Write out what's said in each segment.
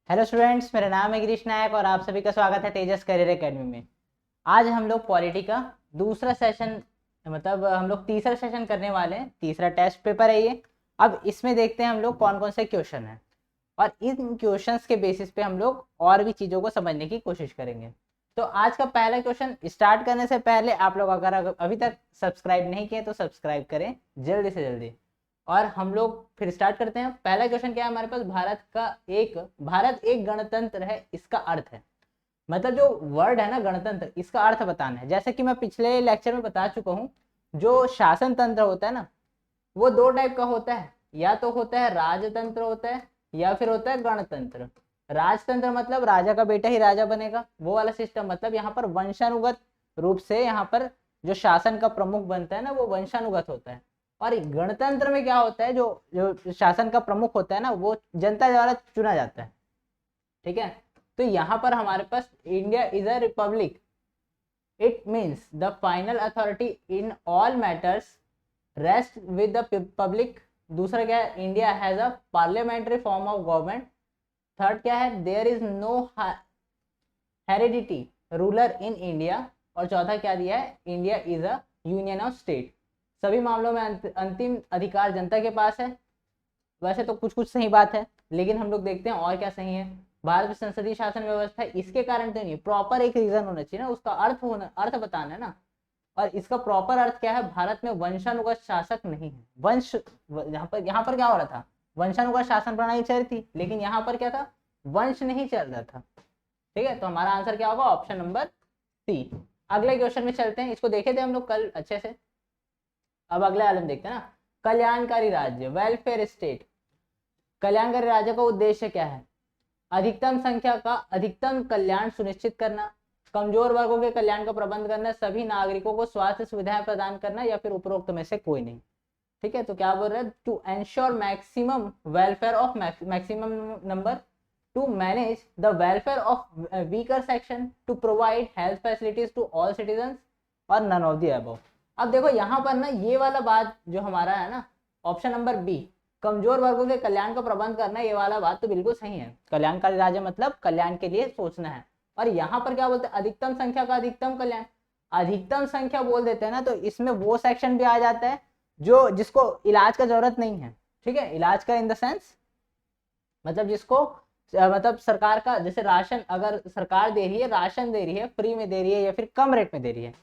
Hello students, मेरा नाम है गिरीश नायक और आप सभी का स्वागत है तेजस करियर एकेडमी में। आज हम लोग पॉलिटी का दूसरा सेशन मतलब हम लोग तीसरा सेशन करने वाले हैं। तीसरा टेस्ट पेपर है ये। अब इसमें देखते हैं हम लोग कौन कौन से क्वेश्चन हैं और इन क्वेश्चंस के बेसिस पे हम लोग और भी चीज़ों को समझने की कोशिश करेंगे। तो आज का पहला क्वेश्चन स्टार्ट करने से पहले आप लोग अगर अभी तक सब्सक्राइब नहीं किए तो सब्सक्राइब करें जल्दी से जल्दी। और हम लोग फिर स्टार्ट करते हैं। पहला क्वेश्चन क्या है हमारे पास, भारत एक गणतंत्र है, इसका अर्थ है। मतलब जो वर्ड है ना गणतंत्र, इसका अर्थ बताना है। जैसे कि मैं पिछले लेक्चर में बता चुका हूँ, जो शासन तंत्र होता है ना, वो दो टाइप का होता है। या तो होता है राजतंत्र होता है, या फिर होता है गणतंत्र। राजतंत्र मतलब राजा का बेटा ही राजा बनेगा, वो वाला सिस्टम। मतलब यहाँ पर वंशानुगत रूप से यहाँ पर जो शासन का प्रमुख बनता है ना, वो वंशानुगत होता है। और गणतंत्र में क्या होता है, जो जो शासन का प्रमुख होता है ना, वो जनता द्वारा चुना जाता है। ठीक है। तो यहाँ पर हमारे पास India is a republic. It means the final authority in all matters rest with the public. दूसरा क्या है, India has a parliamentary form of government. Third क्या है, there is no heredity ruler in India. और चौथा क्या दिया है, India is a union of state. सभी मामलों में अंतिम अधिकार जनता के पास है। वैसे तो कुछ कुछ सही बात है, लेकिन हम लोग देखते हैं और क्या सही है। भारत में संसदीय शासन व्यवस्था है, इसके कारण तो नहीं, प्रॉपर एक रीजन होना चाहिए ना, उसका अर्थ बताना है ना। और इसका प्रॉपर अर्थ क्या है, भारत में वंशानुगत शासक नहीं है। वंश यहाँ पर क्या हो रहा था, वंशानुगत शासन प्रणाली चल रही थी, लेकिन यहाँ पर क्या था, वंश नहीं चल रहा था। ठीक है, तो हमारा आंसर क्या होगा, ऑप्शन नंबर सी। अगले क्वेश्चन में चलते हैं, इसको देखे थे हम लोग कल अच्छे से। अब अगले आलम देखते हैं ना। कल्याणकारी राज्य, वेलफेयर स्टेट। कल्याणकारी राज्य का उद्देश्य क्या है, अधिकतम संख्या का अधिकतम कल्याण सुनिश्चित करना, कमजोर वर्गों के कल्याण का प्रबंध करना, सभी नागरिकों को स्वास्थ्य सुविधाएं प्रदान करना, या फिर उपरोक्त में से कोई नहीं। ठीक है, तो क्या बोल रहे हैं, to ensure maximum welfare of maximum number, to manage the welfare of weaker section, to provide health facilities to all citizen, और नन ऑफ द अबव। अब देखो यहाँ पर ना, ये वाला बात जो हमारा है ना, ऑप्शन नंबर बी, कमजोर वर्गों के कल्याण का प्रबंध करना, ये वाला बात तो बिल्कुल सही है। कल्याणकारी राज्य मतलब कल्याण के लिए सोचना है। और यहाँ पर क्या बोलते हैं, अधिकतम संख्या का अधिकतम कल्याण। अधिकतम संख्या बोल देते हैं ना, तो इसमें वो सेक्शन भी आ जाता है जो जिसको इलाज का जरूरत नहीं है। ठीक है, इलाज का इन द सेंस मतलब जिसको मतलब सरकार का, जैसे राशन अगर सरकार दे रही है, राशन दे रही है, फ्री में दे रही है या फिर कम रेट में दे रही है,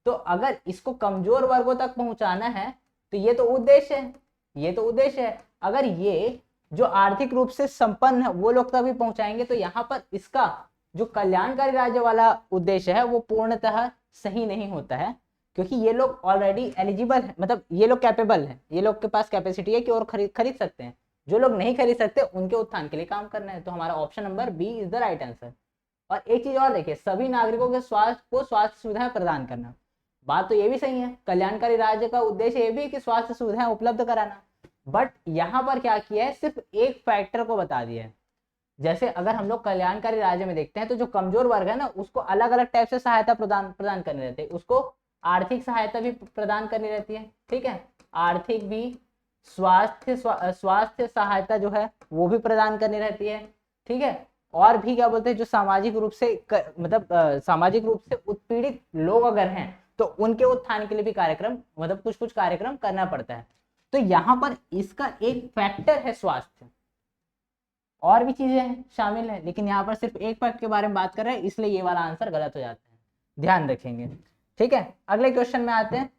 तो अगर इसको कमजोर वर्गों तक पहुंचाना है तो ये तो उद्देश्य है। ये तो उद्देश्य है। अगर ये जो आर्थिक रूप से संपन्न है वो लोग तभी पहुंचाएंगे, तो यहाँ पर इसका जो कल्याणकारी राज्य वाला उद्देश्य है वो पूर्णतः सही नहीं होता है। क्योंकि ये लोग ऑलरेडी एलिजिबल है, मतलब ये लोग कैपेबल है, ये लोग के पास कैपेसिटी है कि और खरीद सकते हैं। जो लोग नहीं खरीद सकते उनके उत्थान के लिए काम करना है। तो हमारा option number B is the right answer. और एक चीज और देखिए, सभी नागरिकों के स्वास्थ्य सुविधाएं प्रदान करना। बात तो ये भी सही है, कल्याणकारी राज्य का उद्देश्य ये भी है कि स्वास्थ्य सुविधाएं उपलब्ध कराना। बट यहाँ पर क्या किया है, सिर्फ एक फैक्टर को बता दिया है। जैसे अगर हम लोग कल्याणकारी राज्य में देखते हैं, तो जो कमजोर वर्ग है ना, उसको अलग अलग टाइप से सहायता प्रदान करनी रहती है। उसको आर्थिक सहायता भी प्रदान करनी रहती है। ठीक है, आर्थिक भी, स्वास्थ्य सहायता जो है वो भी प्रदान करनी रहती है। ठीक है, और भी क्या बोलते हैं, जो सामाजिक रूप से सामाजिक रूप से उत्पीड़ित लोग अगर हैं, तो उनके उत्थान के लिए भी कार्यक्रम, मतलब कुछ कुछ कार्यक्रम करना पड़ता है। तो यहाँ पर इसका एक फैक्टर है स्वास्थ्य, और भी चीजें हैं शामिल है, लेकिन यहाँ पर सिर्फ एक फैक्ट के बारे में बात कर रहे हैं, इसलिए ये वाला आंसर गलत हो जाता है, ध्यान रखेंगे। ठीक है, अगले क्वेश्चन में आते हैं।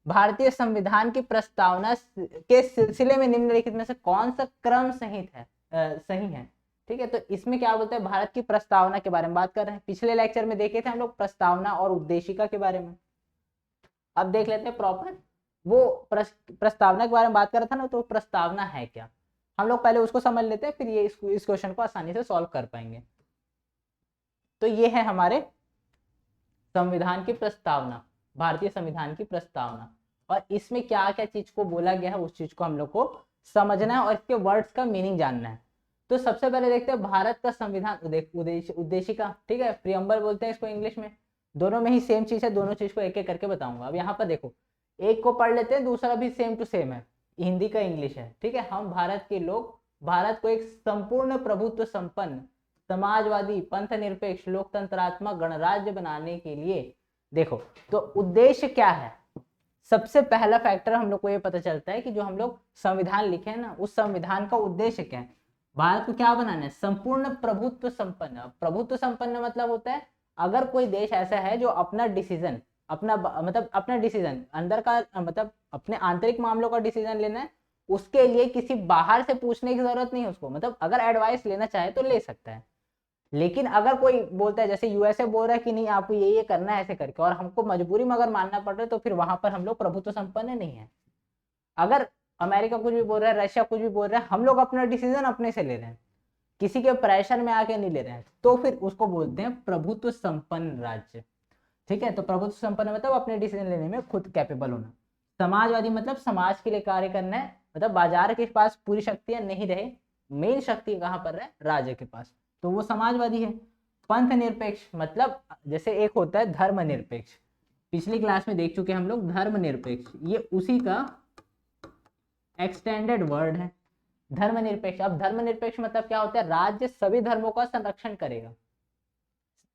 भारतीय संविधान की प्रस्तावना के सिलसिले में निम्नलिखित में से कौन सा क्रम सही है। ठीक है, तो इसमें क्या बोलते हैं, भारत की प्रस्तावना के बारे में बात कर रहे हैं। पिछले लेक्चर में देखे थे हम लोग प्रस्तावना और उद्देशिका के बारे में। अब देख लेते हैं प्रॉपर वो प्रस्तावना के बारे में बात कर रहा था ना, तो प्रस्तावना है क्या, हम लोग पहले उसको समझ लेते हैं, फिर ये इस क्वेश्चन को आसानी से सॉल्व कर पाएंगे। तो ये है हमारे संविधान की प्रस्तावना, भारतीय संविधान की प्रस्तावना। और इसमें क्या क्या चीज को बोला गया है, उस चीज को हम लोग को समझना है और इसके वर्ड्स का मीनिंग जानना है। तो सबसे पहले देखते हैं भारत का संविधान उद्देशिका। ठीक है, प्रियम्बल बोलते हैं इसको इंग्लिश में। दोनों में ही सेम चीज है, दोनों चीज को एक एक करके बताऊंगा। अब यहाँ पर देखो, एक को पढ़ लेते हैं, दूसरा भी सेम टू सेम है, हिंदी का इंग्लिश है। ठीक है, हम भारत के लोग भारत को एक संपूर्ण प्रभुत्व संपन्न समाजवादी पंथ निरपेक्ष लोकतंत्रात्मक गणराज्य बनाने के लिए, देखो तो उद्देश्य क्या है। सबसे पहला फैक्टर हम लोग को ये पता चलता है कि जो हम लोग संविधान लिखे हैं ना, उस संविधान का उद्देश्य क्या है। भारत को क्या बनाना है, संपूर्ण प्रभुत्व संपन्न। प्रभुत्व संपन्न मतलब होता है अगर कोई देश ऐसा है जो अपना डिसीजन, अपना डिसीजन अंदर का मतलब अपने आंतरिक मामलों का डिसीजन लेना है, उसके लिए किसी बाहर से पूछने की जरूरत नहीं है उसको, मतलब अगर एडवाइस लेना चाहे तो ले सकता है। लेकिन अगर कोई बोलता है, जैसे यूएसए बोल रहा है कि नहीं आपको ये करना है ऐसे करके, और हमको मजबूरी में अगर मानना पड़ रहा है, तो फिर वहां पर हम लोग प्रभुत्व संपन्न नहीं है। अगर अमेरिका कुछ भी बोल रहा है, रशिया कुछ भी बोल रहा है, हम लोग अपना डिसीजन अपने से ले रहे हैं, किसी के प्रेशर में आके नहीं ले रहे हैं, तो फिर उसको बोलते हैं प्रभुत्व संपन्न राज्य। ठीक है, तो प्रभुत्व संपन्न मतलब अपने डिसीजन लेने में खुद कैपेबल होना। समाजवादी मतलब समाज के लिए कार्य करना है, मतलब बाजार के पास पूरी शक्तियां नहीं रहे, मेन शक्ति कहाँ पर है, राज्य के पास, तो वो समाजवादी है। पंथ निरपेक्ष मतलब जैसे एक होता है धर्मनिरपेक्ष, पिछली क्लास में देख चुके हम लोग धर्मनिरपेक्ष, ये उसी का एक्सटेंडेड वर्ड है धर्मनिरपेक्ष। अब धर्मनिरपेक्ष मतलब क्या होता है, राज्य सभी धर्मों का संरक्षण करेगा।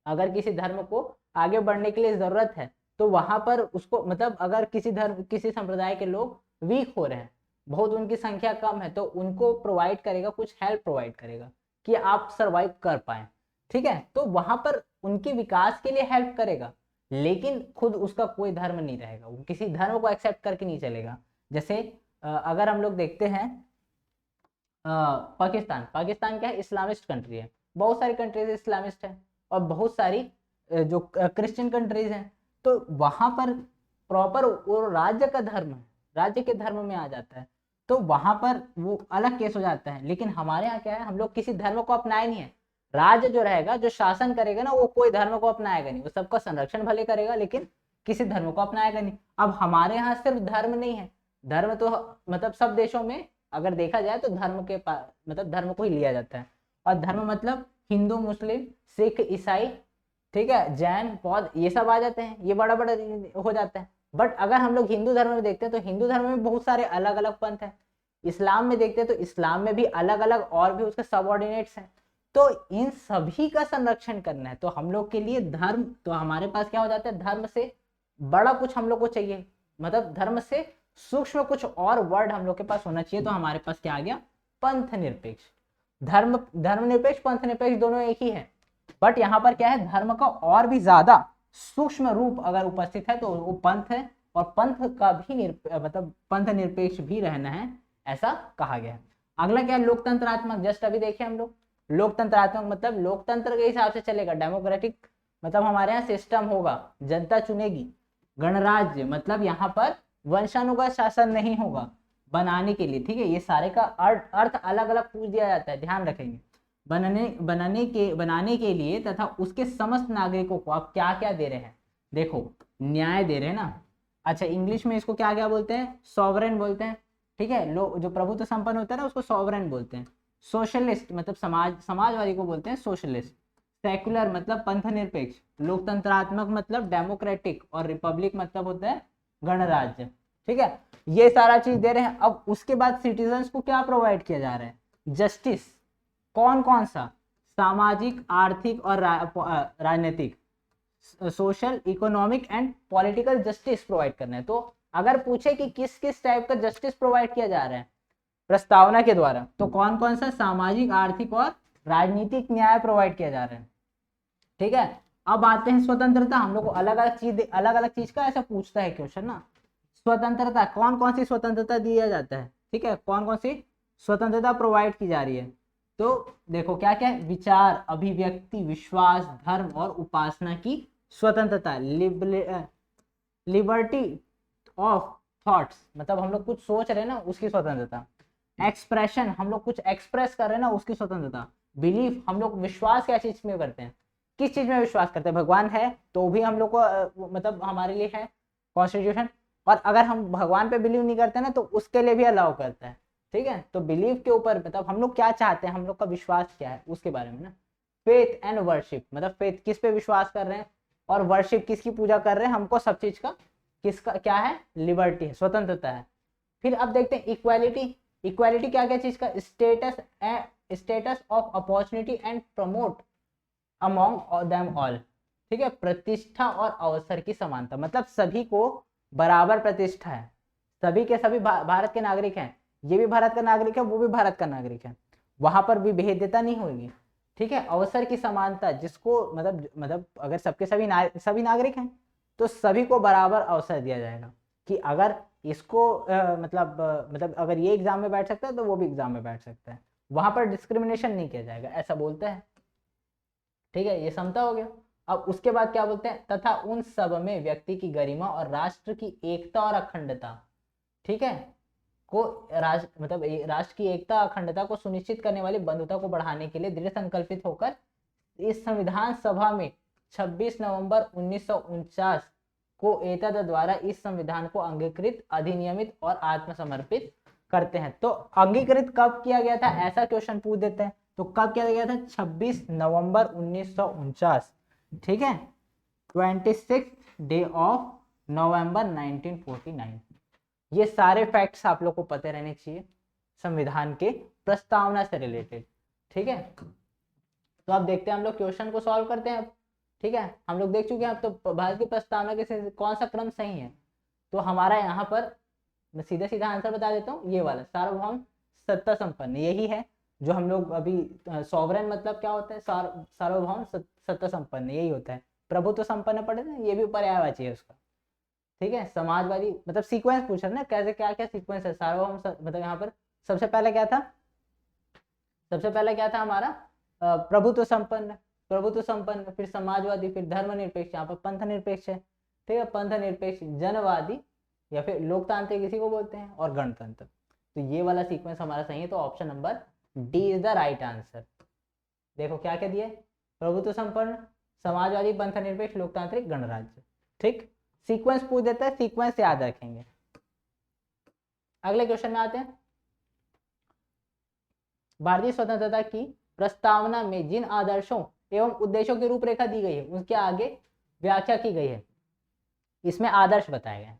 अगर किसी धर्म को आगे बढ़ने के लिए जरूरत है तो वहां पर उसको, मतलब अगर किसी संप्रदाय के लोग वीक हो रहे हैं, बहुत उनकी संख्या कम है, तो उनको प्रोवाइड करेगा, कुछ हेल्प प्रोवाइड करेगा कि आप सरवाइव कर पाए। ठीक है, तो वहां पर उनके विकास के लिए हेल्प करेगा, लेकिन खुद उसका कोई धर्म नहीं रहेगा, वो किसी धर्म को एक्सेप्ट करके नहीं चलेगा। जैसे अगर हम लोग देखते हैं पाकिस्तान क्या है, इस्लामिस्ट कंट्री है, बहुत सारी कंट्रीज इस्लामिस्ट है, और बहुत सारी जो क्रिश्चियन कंट्रीज हैं, तो वहां पर प्रॉपर वो राज्य का धर्म है, राज्य के धर्म में आ जाता है, तो वहां पर वो अलग केस हो जाता है। लेकिन हमारे यहाँ क्या है, हम लोग किसी धर्म को अपनाए नहीं है, राज्य जो रहेगा, जो शासन करेगा ना, वो कोई धर्म को अपनाएगा नहीं, वो सबका संरक्षण भले करेगा लेकिन किसी धर्म को अपनाएगा नहीं। अब हमारे यहाँ सिर्फ धर्म नहीं है, धर्म तो मतलब सब देशों में अगर देखा जाए तो धर्म के मतलब धर्म को ही लिया जाता है, और धर्म मतलब हिंदू मुस्लिम सिख ईसाई, ठीक है, जैन बौद्ध, ये सब आ जाते हैं, ये बड़ा बड़ा हो जाता है। बट अगर हम लोग हिंदू धर्म में देखते हैं तो हिंदू धर्म में बहुत सारे अलग अलग पंथ हैं। इस्लाम में देखते हैं तो इस्लाम में भी अलग अलग और भी उसके सबऑर्डिनेट्स हैं। तो इन सभी का संरक्षण करना है, तो हम लोग के लिए धर्म, तो हमारे पास क्या हो जाता है, धर्म से बड़ा कुछ हम लोग को चाहिए, मतलब धर्म से सूक्ष्म कुछ और वर्ड हम लोग के पास होना चाहिए। तो हमारे पास क्या आ गया, पंथ निरपेक्ष। धर्मनिरपेक्ष पंथ निरपेक्ष दोनों एक ही है, बट यहाँ पर क्या है, धर्म का और भी ज्यादा सूक्ष्म रूप अगर उपस्थित है तो वो पंथ है, और पंथ का भी मतलब पंथ निरपेक्ष भी रहना है, ऐसा कहा गया है। अगला क्या है, लोकतंत्रात्मक, जस्ट अभी देखे हम लोग। लोकतंत्रात्मक मतलब लोकतंत्र के हिसाब से चलेगा, डेमोक्रेटिक मतलब हमारे यहाँ सिस्टम होगा, जनता चुनेगी। गणराज्य मतलब यहाँ पर वंशानुगत शासन नहीं होगा बनाने के लिए, ठीक है, ये सारे का अर्थ अलग अलग पूछ दिया जाता है, ध्यान रखेंगे। बनाने के लिए तथा उसके समस्त नागरिकों को आप क्या क्या दे रहे हैं, देखो न्याय दे रहे हैं ना, अच्छा इंग्लिश में इसको क्या क्या बोलते हैं, सॉवरेन बोलते हैं, ठीक है, जो प्रभुत्व संपन्न होता है ना उसको सॉवरेन बोलते हैं। सोशलिस्ट मतलब समाजवादी को बोलते हैं सोशलिस्ट। सेकुलर मतलब पंथ निरपेक्ष। लोकतंत्रात्मक मतलब डेमोक्रेटिक, और रिपब्लिक मतलब होता है गणराज्य, ठीक है, ये सारा चीज दे रहे हैं। अब उसके बाद सिटीजन्स को क्या प्रोवाइड किया जा रहा है, जस्टिस, कौन कौन सा, सामाजिक आर्थिक और राजनीतिक, social economic and political justice provide करना है। तो अगर पूछे कि किस किस टाइप का जस्टिस प्रोवाइड किया जा रहा है प्रस्तावना के द्वारा, तो कौन कौन सा सामाजिक आर्थिक और राजनीतिक न्याय प्रोवाइड किया जा रहा है, ठीक है। अब आते हैं स्वतंत्रता, हम लोग को अलग अलग चीज का ऐसा पूछता है क्वेश्चन ना। स्वतंत्रता, कौन कौन सी स्वतंत्रता दिया जाता है, ठीक है, कौन कौन सी स्वतंत्रता प्रोवाइड की जा रही है। तो देखो क्या क्या है, विचार, अभिव्यक्ति, विश्वास, धर्म और उपासना की स्वतंत्रता, लिबर्टी ऑफ थॉट्स मतलब हम लोग कुछ सोच रहे हैं ना उसकी स्वतंत्रता। एक्सप्रेशन, हम लोग कुछ एक्सप्रेस कर रहे हैं ना उसकी स्वतंत्रता। बिलीफ, हम लोग विश्वास क्या चीज में करते हैं, किस चीज में विश्वास करते हैं, भगवान है तो भी हम लोग को मतलब हमारे लिए है कॉन्स्टिट्यूशन, और अगर हम भगवान पे बिलीव नहीं करते ना तो उसके लिए भी अलाउ करता है, ठीक है। तो बिलीव के ऊपर मतलब हम लोग क्या चाहते हैं, हम लोग का विश्वास क्या है उसके बारे में ना। फेथ एंड वर्शिप मतलब फेथ किस पे विश्वास कर रहे हैं, और वर्शिप किसकी पूजा कर रहे हैं, हमको सब चीज का किसका क्या है, लिबर्टी है, स्वतंत्रता है। फिर अब देखते हैं इक्वालिटी, इक्वालिटी क्या क्या चीज का, status of opportunity and promote among them all, ठीक है, प्रतिष्ठा और अवसर की समानता, मतलब सभी को बराबर प्रतिष्ठा है, सभी के सभी भारत के नागरिक हैं, ये भी भारत का नागरिक है, वो भी भारत का नागरिक है, वहां पर भी भेद्यता नहीं होगी, ठीक है। अवसर की समानता, जिसको मतलब अगर सबके सभी नागरिक हैं तो सभी को बराबर अवसर दिया जाएगा, कि अगर इसको मतलब अगर ये एग्जाम में बैठ सकता है तो वो भी एग्जाम में बैठ सकता है, वहां पर डिस्क्रिमिनेशन नहीं किया जाएगा, ऐसा बोलता है, ठीक है। ये समता हो गया। अब उसके बाद क्या बोलते हैं, तथा उन सब में व्यक्ति की गरिमा और राष्ट्र की एकता और अखंडता, ठीक है, को राष्ट्र की एकता अखंडता को सुनिश्चित करने वाली बंधुता को बढ़ाने के लिए दृढ़ संकल्पित होकर इस संविधान सभा में 26 नवंबर 1949 को एतद द्वारा इस संविधान को अंगीकृत, अधिनियमित और आत्मसमर्पित करते हैं। तो अंगीकृत कब किया गया था, ऐसा क्वेश्चन पूछ देते हैं, तो कब किया गया था, 26 नवंबर 1949, ठीक है, 26 डे ऑफ नवंबर 1949। ये सारे फैक्ट्स आप लोग को पते रहने चाहिए संविधान के प्रस्तावना से रिलेटेड, ठीक है। तो अब देखते हैं, हम लोग क्वेश्चन को सॉल्व करते हैं, ठीक है। हम लोग देख चुके हैं अब तो भारत की प्रस्तावना के कौन सा क्रम सही है, तो हमारा यहाँ पर मैं सीधा सीधा आंसर बता देता हूँ, ये वाला सार्वभौम सत्ता संपन्न, यही है जो हम लोग अभी सॉवरेन मतलब क्या होता है, सार्वभौम सत्ता संपन्न, यही होता है। प्रभुत्व संपन्न पढ़े थे, ये भी पर्यायवाची है उसका, ठीक है। समाजवादी मतलब सीक्वेंस पूछ रहे ना, कैसे क्या क्या सीक्वेंस है, सार्वभौम मतलब यहाँ पर सबसे पहले क्या था, हमारा प्रभुत्व संपन्न, फिर समाजवादी, फिर धर्मनिरपेक्ष, यहाँ पर पंथ निरपेक्ष है, ठीक है, पंथ निरपेक्ष, जनवादी या फिर लोकतांत्रिक इसी को बोलते हैं, और गणतंत्र। तो ये वाला सीक्वेंस हमारा सही है, तो option number D is the right answer. देखो क्या क्या दिया, प्रभुत्व संपन्न, समाजवादी, पंथ निरपेक्ष, लोकतांत्रिक, गणराज्य, ठीक। सीक्वेंस पूछ देता है, सीक्वेंस याद रखेंगे। अगले क्वेश्चन में आते हैं, भारतीय स्वतंत्रता की प्रस्तावना में जिन आदर्शों एवं उद्देश्यों की रूपरेखा दी गई है उसके आगे व्याख्या की गई है, इसमें आदर्श बताए गए।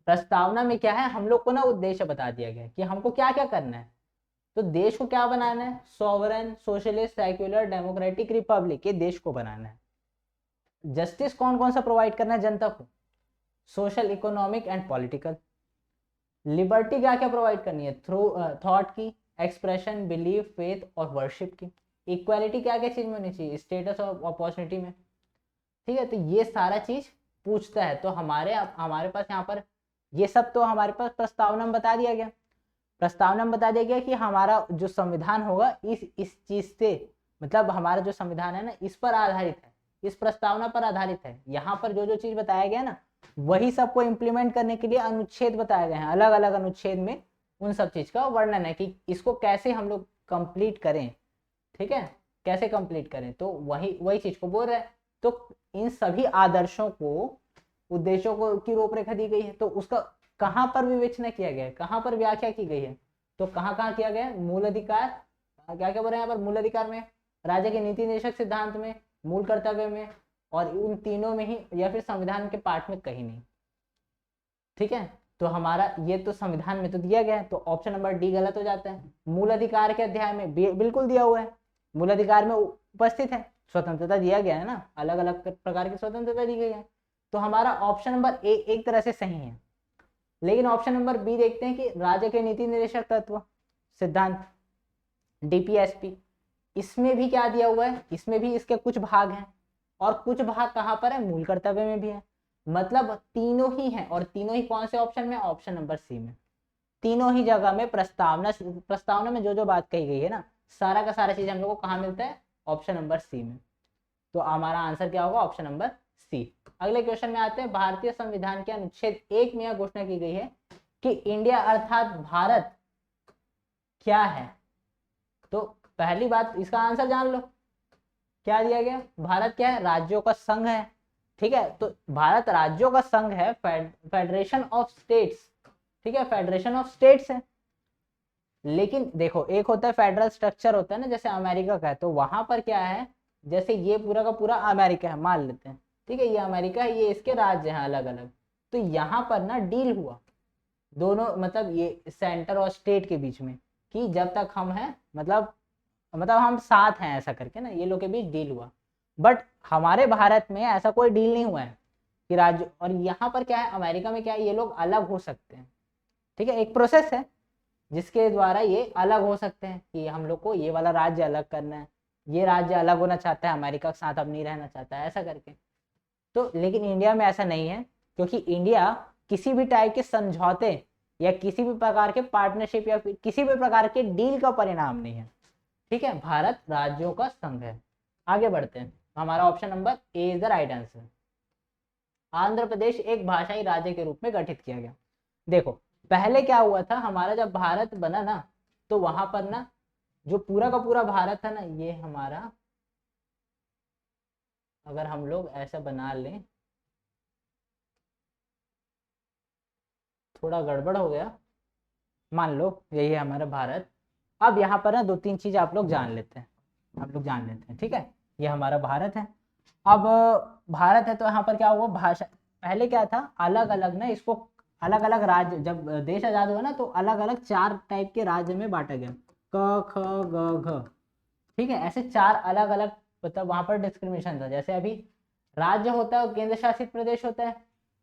प्रस्तावना में क्या है, हम लोग को ना उद्देश्य बता दिया गया कि हमको क्या क्या करना है, तो देश को क्या बनाना है, sovereign, socialist, secular, democratic Republic, ये देश को बनाना है। जस्टिस कौन कौन सा प्रोवाइड करना है जनता को, social, economic and political. Liberty क्या क्या प्रोवाइड करनी है, थ्रू थॉट की, एक्सप्रेशन, बिलीफ, फेथ और वर्शिप की। इक्वालिटी क्या क्या चीज में होनी चाहिए, स्टेटस और अपॉर्चुनिटी में, ठीक है। तो ये सारा चीज पूछता है, तो हमारे पास यहाँ पर ये सब तो हमारे पास प्रस्तावना में बता दिया गया, कि हमारा जो संविधान होगा इस चीज से, मतलब हमारा जो संविधान है ना, इस पर आधारित है, इस प्रस्तावना पर आधारित है। यहाँ पर जो जो चीज बताया गया ना, वही सबको इम्प्लीमेंट करने के लिए अनुच्छेद बताए गए हैं, अलग अलग अनुच्छेद में उन सब चीज का वर्णन है कि इसको कैसे हम लोग कंप्लीट करें, ठीक है, कैसे कंप्लीट करें, तो वही चीज को बोल रहे हैं। तो इन सभी आदर्शों को, उद्देश्यों को की रूपरेखा दी गई है, तो उसका कहाँ पर विवेचना किया गया है, कहाँ पर व्याख्या की गई है, तो कहाँ कहाँ किया गया है, मूल अधिकार, क्या क्या बोल रहे हैं यहाँ पर, मूल अधिकार में, राज्य के नीति निर्देशक सिद्धांत में, मूल कर्तव्य में, और उन तीनों में ही, या फिर संविधान के पाठ में कहीं नहीं, ठीक है। तो हमारा ये तो संविधान में तो दिया गया है, तो ऑप्शन नंबर डी गलत हो जाता है। मूल अधिकार के अध्याय में बिल्कुल दिया हुआ है, मूल अधिकार में उपस्थित है, स्वतंत्रता दिया गया है ना, अलग अलग प्रकार की स्वतंत्रता दी गई है, तो हमारा ऑप्शन नंबर ए एक तरह से सही है। लेकिन ऑप्शन नंबर बी देखते हैं कि राज्य के नीति निर्देशक तत्व सिद्धांत, डीपीएसपी, इसमें भी क्या दिया हुआ है, इसमें भी इसके कुछ भाग हैं, और कुछ भाग कहाँ पर है, मूल कर्तव्य में भी है, मतलब तीनों ही हैं, और तीनों ही कौन से ऑप्शन में, ऑप्शन नंबर सी में। तीनों ही जगह में प्रस्तावना में जो जो बात कही गई है ना, सारा का सारा चीज हम लोग को कहाँ मिलता है, ऑप्शन नंबर सी में। तो हमारा आंसर क्या होगा, ऑप्शन नंबर सी। अगले क्वेश्चन में आते हैं, भारतीय संविधान के अनुच्छेद 1 में यह घोषणा की गई है कि इंडिया अर्थात भारत क्या है। तो पहली बात, इसका आंसर जान लो, क्या दिया गया, भारत क्या है, राज्यों का संघ है, ठीक है। तो भारत राज्यों का संघ है, फेडरेशन ऑफ स्टेट्स, ठीक है, फेडरेशन ऑफ स्टेट्स है। लेकिन देखो, एक होता है फेडरल स्ट्रक्चर होता है ना, जैसे अमेरिका का है, तो वहां पर क्या है, जैसे ये पूरा का पूरा अमेरिका है मान लेते हैं, ठीक है, ये अमेरिका है, ये इसके राज्य हैं अलग अलग, तो यहाँ पर ना डील हुआ, दोनों मतलब ये सेंटर और स्टेट के बीच में, कि जब तक हम हैं मतलब हम साथ हैं ऐसा करके ना, ये लोग के बीच डील हुआ। बट हमारे भारत में ऐसा कोई डील नहीं हुआ है कि राज्य, और यहाँ पर क्या है, अमेरिका में क्या है, ये लोग अलग हो सकते हैं। ठीक है, एक प्रोसेस है जिसके द्वारा ये अलग हो सकते हैं कि हम लोग को ये वाला राज्य अलग करना है, ये राज्य अलग होना चाहता है, अमेरिका के साथ अब नहीं रहना चाहता है, ऐसा करके। तो लेकिन इंडिया में ऐसा नहीं है, क्योंकि इंडिया किसी भी टाइप के समझौते या किसी भी प्रकार के पार्टनरशिप या फिर किसी भी प्रकार के डील का परिणाम नहीं है। ठीक है, भारत राज्यों का संघ है। आगे बढ़ते हैं, हमारा option number A is the right answer. Andhra Pradesh एक भाषाई राज्य के रूप में गठित किया गया। देखो पहले क्या हुआ था, हमारा जब भारत बना ना, तो वहां पर ना जो पूरा का पूरा भारत था ना, ये हमारा, अगर हम लोग ऐसा बना लें, थोड़ा गड़बड़ हो गया, मान लो यही है हमारा भारत। अब यहाँ पर ना दो तीन चीज आप लोग जान लेते हैं, ठीक है। ये हमारा भारत है। अब भारत है तो यहाँ पर क्या हुआ, भाषा, पहले क्या था, अलग अलग ना इसको, अलग अलग राज्य, जब देश आजाद हुआ ना तो अलग अलग 4 टाइप के राज्य में बांटा गया, क ख ग घ। ठीक है, ऐसे 4 अलग अलग, मतलब वहां पर डिस्क्रिमिनेशन था। जैसे अभी राज्य होता है और केंद्र शासित प्रदेश होता है,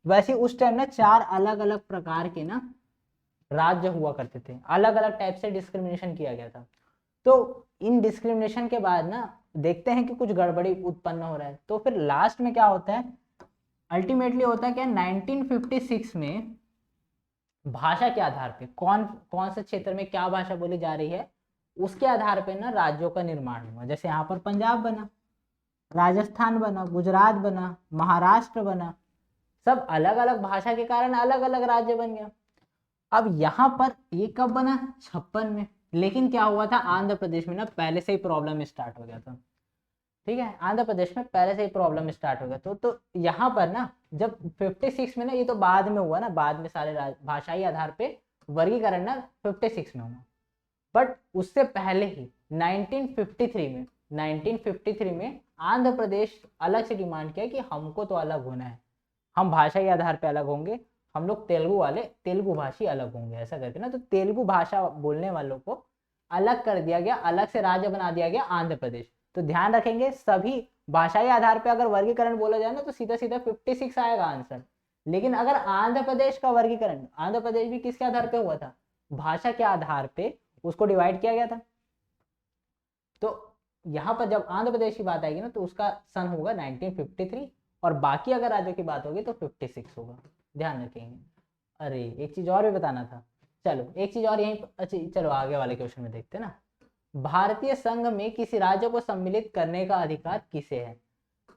वैसे उस टाइम ना 4 अलग अलग प्रकार के ना राज्य हुआ करते थे, अलग अलग टाइप से डिस्क्रिमिनेशन किया गया था। तो इन डिस्क्रिमिनेशन के बाद ना देखते हैं कि कुछ गड़बड़ी उत्पन्न हो रहा है, तो फिर लास्ट में क्या होता है, अल्टीमेटली होता है क्या, 1956 में भाषा के आधार पे कौन कौन से क्षेत्र में क्या भाषा बोली जा रही है, उसके आधार पे ना राज्यों का निर्माण हुआ। जैसे यहाँ पर पंजाब बना, राजस्थान बना, गुजरात बना, महाराष्ट्र बना, सब अलग अलग भाषा के कारण अलग अलग राज्य बन गया। अब यहाँ पर ये कब बना, 56 में। लेकिन क्या हुआ था, आंध्र प्रदेश में ना पहले से ही प्रॉब्लम स्टार्ट हो गया था। ठीक है, आंध्र प्रदेश में पहले से ही प्रॉब्लम स्टार्ट हो गया तो यहाँ पर ना जब 56 में ना, ये तो बाद में हुआ ना, बाद में सारे भाषाई आधार पे वर्गीकरण ना 56 में हुआ। बट उससे पहले ही 1953 में आंध्र प्रदेश अलग से डिमांड किया कि हमको तो अलग होना है, हम भाषाई आधार पे अलग होंगे, हम लोग तेलुगु वाले तेलुगु भाषी अलग होंगे, ऐसा करके ना। तो तेलुगु भाषा बोलने वालों को अलग कर दिया गया, अलग से राज्य बना दिया गया आंध्र प्रदेश। तो ध्यान रखेंगे, सभी भाषाई आधार पे अगर वर्गीकरण बोला जाए ना तो सीधा सीधा 56 आएगा आंसर। लेकिन अगर आंध्र प्रदेश का वर्गीकरण, आंध्र प्रदेश भी किसके आधार पे हुआ था, भाषा के आधार पे उसको डिवाइड किया गया था। तो यहाँ पर जब आंध्र प्रदेश की बात आएगी ना तो उसका सन होगा 1953, और बाकी अगर राज्यों की बात होगी तो 56 होगा, ध्यान रखेंगे। अरे एक चीज और भी बताना था, चलो एक चीज और यहीं, अच्छा चलो आगे वाले क्वेश्चन में देखते हैं ना। भारतीय संघ में किसी राज्य को सम्मिलित करने का अधिकार किसे है।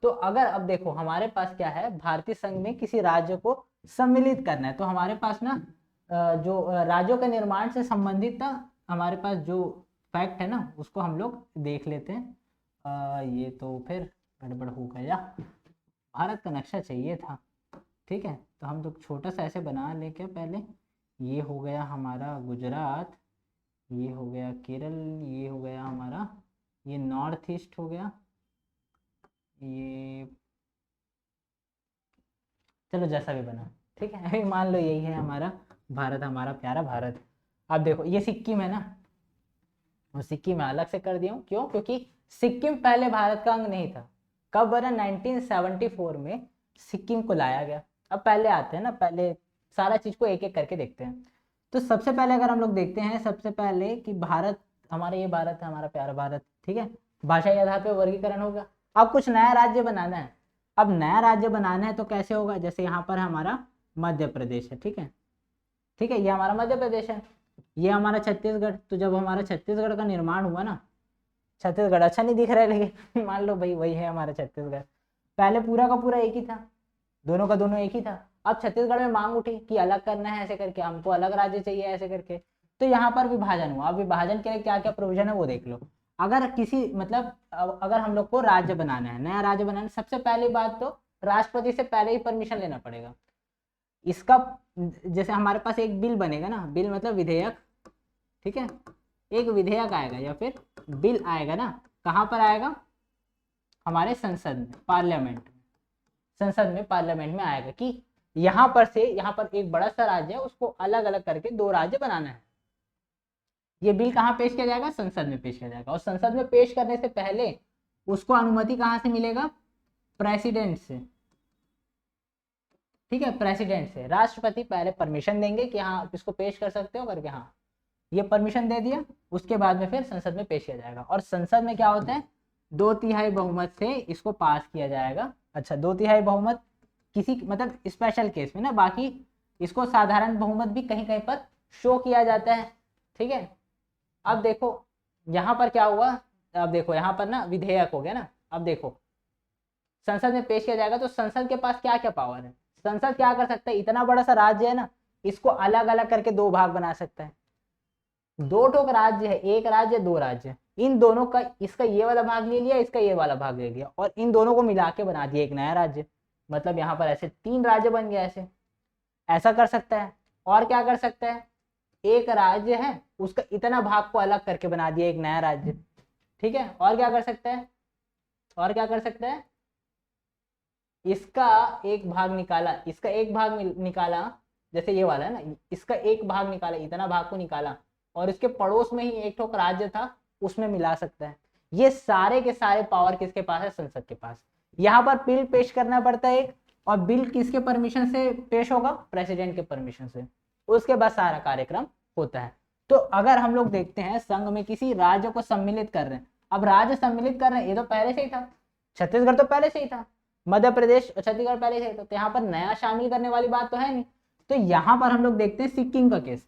तो अगर अब देखो हमारे पास क्या है, भारतीय संघ में किसी राज्य को सम्मिलित करना है, तो हमारे पास ना जो राज्यों के निर्माण से संबंधित ना हमारे पास जो फैक्ट है ना, उसको हम लोग देख लेते हैं। ये तो फिर गड़बड़ हो गया, भारत का नक्शा चाहिए था। ठीक है, तो हम लोग छोटा सा ऐसे बना ले क्या पहले, ये हो गया हमारा गुजरात, ये हो गया केरल, ये हो गया हमारा, ये नॉर्थ ईस्ट हो गया, ये चलो जैसा भी बना। ठीक है, अभी मान लो यही है हमारा भारत, हमारा प्यारा भारत। अब देखो ये सिक्किम है ना, और सिक्किम में अलग से कर दिया हूँ, क्यों, क्योंकि सिक्किम पहले भारत का अंग नहीं था। कब बना, 1974 में सिक्किम को लाया गया। अब पहले आते हैं ना, पहले सारा चीज को एक एक करके देखते हैं। तो सबसे पहले अगर हम लोग देखते हैं, सबसे पहले कि भारत, हमारा ये भारत है, हमारा प्यारा भारत। ठीक है, भाषाई आधार पर वर्गीकरण होगा। अब कुछ नया राज्य बनाना है, अब नया राज्य बनाना है तो कैसे होगा, जैसे यहाँ पर हमारा मध्य प्रदेश है। ठीक है, ठीक है, ये हमारा मध्य प्रदेश है, ये हमारा छत्तीसगढ़। तो जब हमारा छत्तीसगढ़ का निर्माण हुआ ना, छत्तीसगढ़ अच्छा नहीं दिख रहा है लेकिन मान लो भाई वही है हमारा छत्तीसगढ़। पहले पूरा का पूरा एक ही था, दोनों का दोनों एक ही था। अब छत्तीसगढ़ में मांग उठी कि अलग करना है ऐसे करके, हमको अलग राज्य चाहिए ऐसे करके। तो यहाँ पर विभाजन हुआ। अब विभाजन के लिए क्या क्या प्रोविजन है वो देख लो। अगर किसी मतलब अगर हम लोग को राज्य बनाना है, नया राज्य बनाना है, सबसे पहली बात तो राष्ट्रपति से पहले ही परमिशन लेना पड़ेगा इसका। जैसे हमारे पास एक बिल बनेगा ना, बिल मतलब विधेयक। ठीक है, एक विधेयक आएगा या फिर बिल आएगा ना, कहाँ पर आएगा, हमारे संसद में, पार्लियामेंट में, संसद में पार्लियामेंट में आएगा कि यहाँ पर से यहाँ पर एक बड़ा सा राज्य है, उसको अलग अलग करके 2 राज्य बनाना है। ये बिल कहाँ पेश किया जाएगा? संसद में पेश किया जाएगा। और संसद में पेश करने से पहले उसको अनुमति कहाँ से मिलेगा? प्रेसिडेंट से। ठीक है, प्रेसिडेंट से। राष्ट्रपति पहले परमिशन देंगे कि हाँ आप इसको पेश कर सकते हो करके, हाँ ये परमिशन दे दिया, उसके बाद में फिर संसद में पेश किया जाएगा। और संसद में क्या होता है? 2/3 बहुमत से इसको पास किया जाएगा। अच्छा, 2/3 बहुमत किसी मतलब स्पेशल केस में ना, बाकी इसको साधारण बहुमत भी कहीं कहीं पर शो किया जाता है। ठीक है, अब देखो यहाँ पर क्या हुआ, अब देखो यहाँ पर ना विधेयक हो गया ना। अब देखो संसद में पेश किया जाएगा तो संसद के पास क्या क्या पावर है? संसद क्या कर सकता है? इतना बड़ा सा राज्य है ना, इसको अलग अलग करके 2 भाग बना सकता है। 2 ठोक राज्य है, एक राज्य 2 राज्य, इन दोनों का, इसका ये वाला भाग ले लिया, इसका ये वाला भाग ले लिया, और इन दोनों को मिला के बना दिया एक नया राज्य। मतलब यहाँ पर ऐसे 3 राज्य बन गया। ऐसे ऐसा कर सकता है। और क्या कर सकता है? एक राज्य है उसका इतना भाग को अलग करके बना दिया एक नया राज्य। ठीक है, और क्या कर सकता है? और क्या कर सकता है? इसका एक भाग निकाला, इसका एक भाग निकाला, जैसे ये वाला है ना, इसका एक भाग निकाला, इतना भाग को निकाला, और इसके पड़ोस में ही एक ठोक राज्य था, उसमें मिला सकता है। ये सारे के सारे पावर किसके पास है? संसद के पास। यहाँ पर बिल पेश करना पड़ता है एक, और बिल किसके परमिशन से पेश होगा? प्रेसिडेंट के परमिशन से। उसके बाद सारा कार्यक्रम होता है। तो अगर हम लोग देखते हैं संघ में किसी राज्य को सम्मिलित कर रहे हैं, अब राज्य सम्मिलित कर रहे हैं, ये तो पहले से ही था, छत्तीसगढ़ तो पहले से ही था, मध्य प्रदेश और छत्तीसगढ़ पहले से ही था, तो यहाँ पर नया शामिल करने वाली बात तो है नहीं। तो यहाँ पर हम लोग देखते हैं सिक्किम का केस।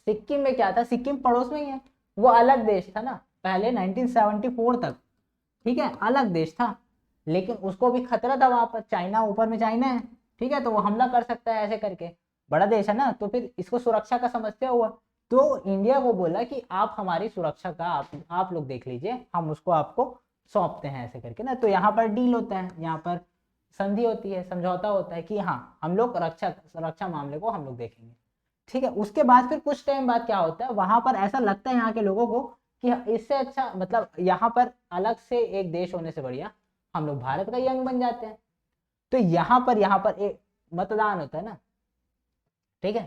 सिक्किम में क्या था? सिक्किम पड़ोस में ही है, वो अलग देश था ना पहले 1974 तक। ठीक है, अलग देश था, लेकिन उसको भी खतरा था वहां पर, चाइना ऊपर में चाइना है। ठीक है, तो वो हमला कर सकता है ऐसे करके, बड़ा देश है ना, तो फिर इसको सुरक्षा का समस्या हुआ। तो इंडिया को बोला कि आप हमारी सुरक्षा का आप लोग देख लीजिए, हम उसको आपको सौंपते हैं ऐसे करके ना। तो यहाँ पर डील होता है, यहाँ पर संधि होती है, समझौता होता है कि हाँ हम लोग रक्षा मामले को हम लोग देखेंगे। ठीक है, उसके बाद फिर कुछ टाइम बाद क्या होता है, वहां पर ऐसा लगता है यहाँ के लोगों को कि इससे अच्छा, मतलब यहाँ पर अलग से एक देश होने से बढ़िया हम लोग भारत का ही अंग बन जाते हैं। तो यहाँ पर एक मतदान होता है ना। ठीक है,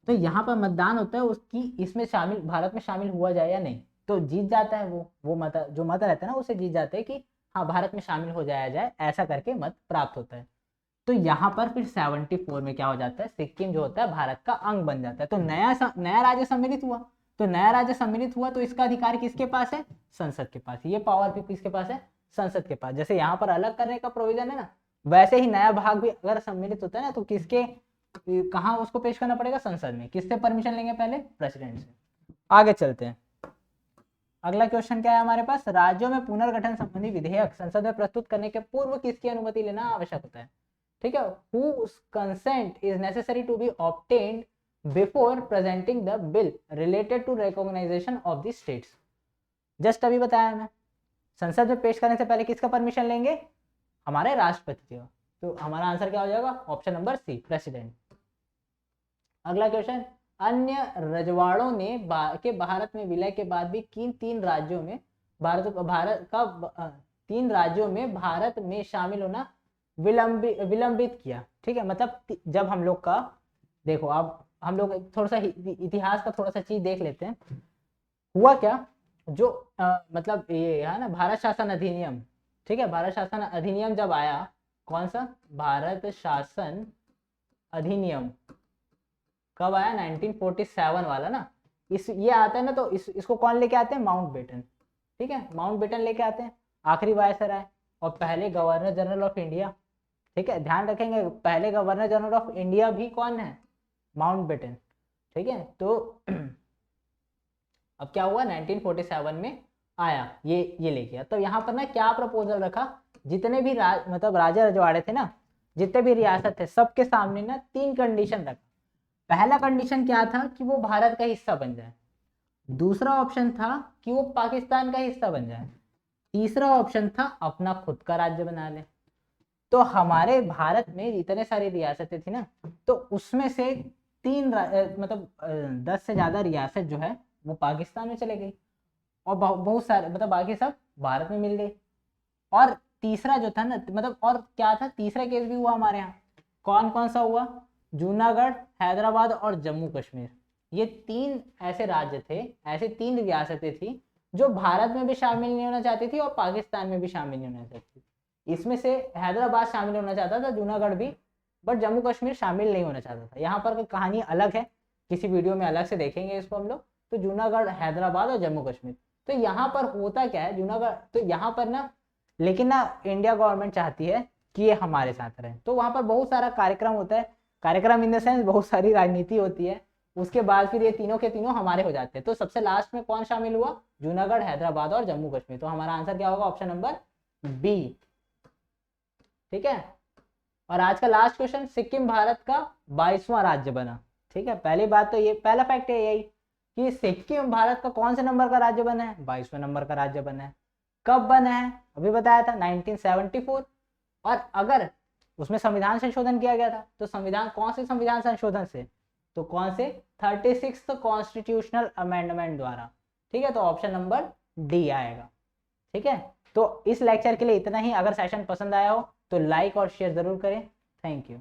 तो यहाँ पर मतदान होता है उसकी, इसमें शामिल, भारत में शामिल हुआ जाए या नहीं, तो जीत जाता है वो मत, जो मत रहता है ना उसे जीत जाते हैं कि हाँ भारत में शामिल हो जाया जाए, ऐसा करके मत प्राप्त होता है। तो यहाँ पर फिर 74 में क्या हो जाता है? सिक्किम जो होता है भारत का अंग बन जाता है। तो नया राज्य सम्मिलित हुआ। तो नया राज्य सम्मिलित हुआ तो इसका अधिकार किसके पास है? संसद के पास। ये पावर भी किसके पास है? संसद के पास। जैसे यहाँ पर अलग करने का प्रोविजन है ना, वैसे ही नया भाग भी अगर सम्मिलित होता है ना, तो किसके, कहाँ उसको पेश करना पड़ेगा? संसद में। किससे परमिशन लेंगे? पहले प्रेसिडेंट से। आगे चलते हैं। अगला क्वेश्चन क्या है हमारे पास? राज्यों में पुनर्गठन संबंधी विधेयक संसद में प्रस्तुत करने के पूर्व किसकी अनुमति लेना आवश्यक होता है? ठीक है, whose consent is necessary to be obtained before presenting the bill related to recognition of the states। Just अभी बताया मैं, संसद में पेश करने से पहले किसका परमिशन लेंगे? हमारे राष्ट्रपति का। तो हमारा आंसर क्या हो जाएगा? Option number C, president. अगला क्वेश्चन, अन्य रजवाड़ों ने भारत में विलय के बाद भी किन 3 राज्यों में तीन राज्यों में भारत में शामिल होना विलंबित किया? ठीक है, मतलब जब हम लोग का, देखो अब हम लोग थोड़ा सा इतिहास का थोड़ा सा चीज देख लेते हैं। हुआ क्या, जो मतलब ये है ना भारत शासन अधिनियम। ठीक है, भारत शासन अधिनियम जब आया, कौन सा? भारत शासन अधिनियम कब आया? 1947 वाला ना। ये आता है ना, तो इसको कौन लेके आते हैं? माउंटबेटन। ठीक है, माउंटबेटन लेके आते हैं, आखिरी वायसराय और पहले गवर्नर जनरल ऑफ इंडिया। ठीक है, ध्यान रखेंगे, पहले गवर्नर जनरल ऑफ इंडिया भी कौन है? माउंटबेटन। ठीक है, तो अब क्या हुआ, 1947 में आया, ये लेके आया। तो यहाँ पर ना क्या प्रपोजल रखा, जितने भी मतलब राजा रजवाड़े थे ना, जितने भी रियासत थे, सबके सामने ना 3 कंडीशन रखा। पहला कंडीशन क्या था कि वो भारत का हिस्सा बन जाए। दूसरा ऑप्शन था कि वो पाकिस्तान का हिस्सा बन जाए। तीसरा ऑप्शन था अपना खुद का राज्य बना ले। तो हमारे भारत में इतने सारी रियासतें थी ना, तो उसमें से 3 मतलब 10 से ज्यादा रियासत जो है वो पाकिस्तान में चले गई, और बहुत सारे मतलब बाकी सब भारत में मिल गई। और तीसरा जो था ना, मतलब और क्या था, तीसरा केस भी हुआ हमारे यहाँ। कौन कौन सा हुआ? जूनागढ़, हैदराबाद और जम्मू कश्मीर। ये 3 ऐसे राज्य थे, ऐसे 3 रियासतें थी जो भारत में भी शामिल नहीं होना चाहती थी और पाकिस्तान में भी शामिल नहीं होना चाहती थी। इसमें से हैदराबाद शामिल होना चाहता था, जूनागढ़ भी, बट जम्मू कश्मीर शामिल नहीं होना चाहता था। यहाँ पर कहानी अलग है, किसी वीडियो में अलग से देखेंगे इसको हम लोग। तो जूनागढ़, हैदराबाद और जम्मू कश्मीर। तो यहाँ पर होता क्या है, जूनागढ़, तो यहाँ पर ना, लेकिन ना इंडिया गवर्नमेंट चाहती है कि ये हमारे साथ रहे, तो वहाँ पर बहुत सारा कार्यक्रम होता है। कार्यक्रम इन द सेंस बहुत सारी राजनीति होती है। उसके बाद फिर ये तीनों के तीनों हमारे हो जाते हैं। तो सबसे लास्ट में कौन शामिल हुआ? जूनागढ़, हैदराबाद और जम्मू कश्मीर। तो हमारा आंसर क्या होगा? Option number B. ठीक है। और आज का लास्ट क्वेश्चन, सिक्किम भारत का 22वां राज्य बना। ठीक है, पहली बात तो ये, पहला फैक्ट है यही कि सिक्किम भारत का कौन से नंबर का राज्य बना है? 22वें नंबर का राज्य बना है। कब बना है? अभी बताया था 1974। और अगर उसमें संविधान संशोधन किया गया था, तो संविधान कौन से संविधान संशोधन से? तो कौन से? 36th कॉन्स्टिट्यूशनल अमेंडमेंट द्वारा। ठीक है, तो ऑप्शन नंबर डी आएगा। ठीक है, तो इस लेक्चर के लिए इतना ही। अगर सेशन पसंद आया हो तो लाइक और शेयर जरूर करें। Thank you.